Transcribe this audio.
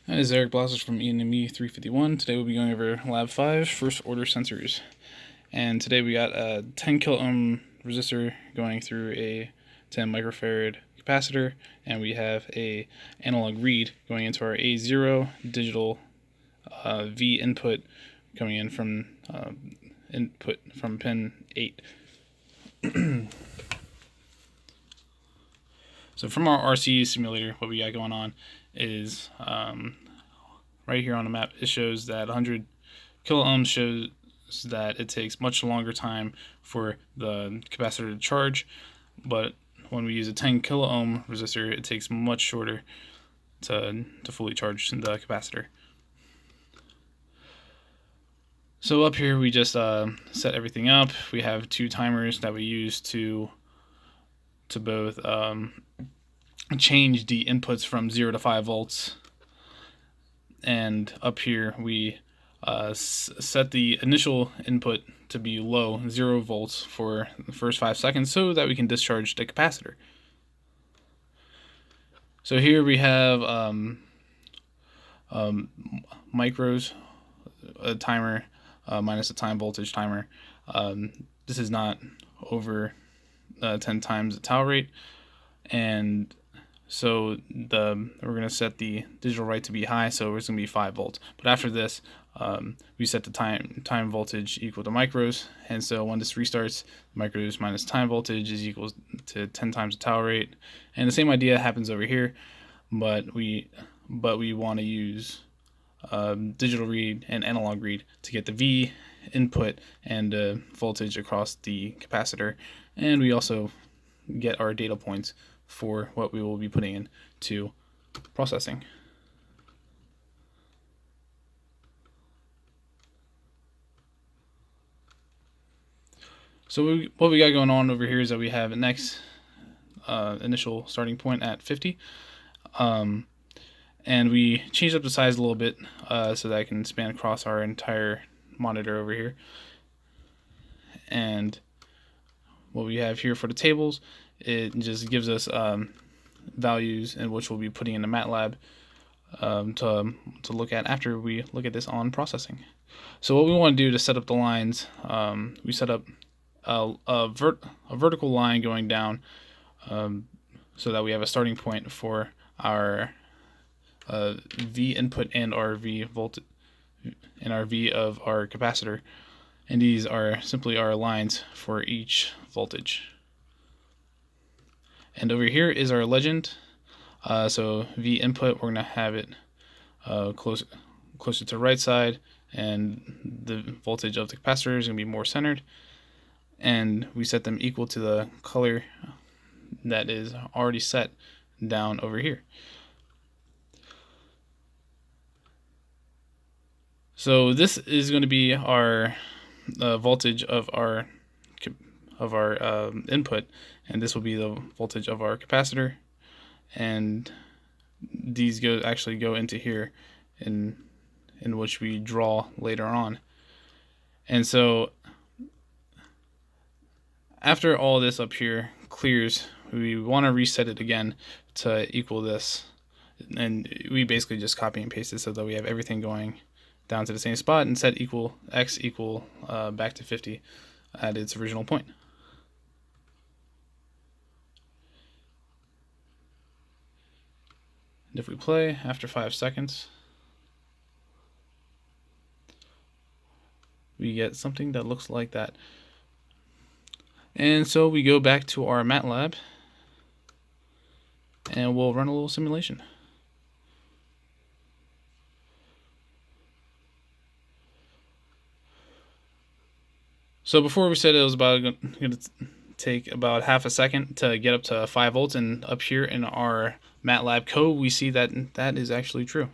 Hi, this is Erik Blautzik from ENME 351. Today we'll be going over Lab 5, first order sensors. And today we got a 10 kilo ohm resistor going through a 10 microfarad capacitor, and we have a analog read going into our A0 digital V input coming in from pin 8. So from our RC simulator, what we got going on is right here on the map, it shows that 100 kilo ohms shows that it takes much longer time for the capacitor to charge, but when we use a 10 kilo ohm resistor, it takes much shorter to fully charge the capacitor. So up here we just set everything up. We have two timers that we use to both change the inputs from 0 to 5 volts, and up here we set the initial input to be low, 0 volts, for the first 5 seconds so that we can discharge the capacitor. So here we have micros, a timer minus a time voltage timer. This is not over 10 times the tau rate, and so we're going to set the digital write to be high, so it's going to be 5 volts. But after this, we set the time voltage equal to micros, and so when this restarts, micros minus time voltage is equal to 10 times the tau rate. And the same idea happens over here, but we want to use digital read and analog read to get the V input and voltage across the capacitor, and we also get our data points for what we will be putting into processing. So what we got going on over here is that we have an initial starting point at 50, and we changed up the size a little bit so that I can span across our entire monitor over here. And what we have here for the tables, it just gives us values in which we'll be putting in the MATLAB to look at after we look at this on processing. So what we want to do to set up the lines, we set up a vertical line going down so that we have a starting point for our V input and our V voltage and our V of our capacitor, and these are simply our lines for each voltage. And over here is our legend. So V input, we're going to have it closer to right side, and the voltage of the capacitor is going to be more centered. And we set them equal to the color that is already set down over here. So this is going to be our voltage of our input, and this will be the voltage of our capacitor, and these actually go into here in which we draw later on. And so after all this up here clears, we want to reset it again to equal this, and we basically just copy and paste it so that we have everything going down to the same spot, and set x equal back to 50 at its original point. And if we play after 5 seconds, we get something that looks like that. And so we go back to our MATLAB and we'll run a little simulation. So before we said it was going to take about half a second to get up to 5 volts, and up here in our MATLAB code we see that that is actually true.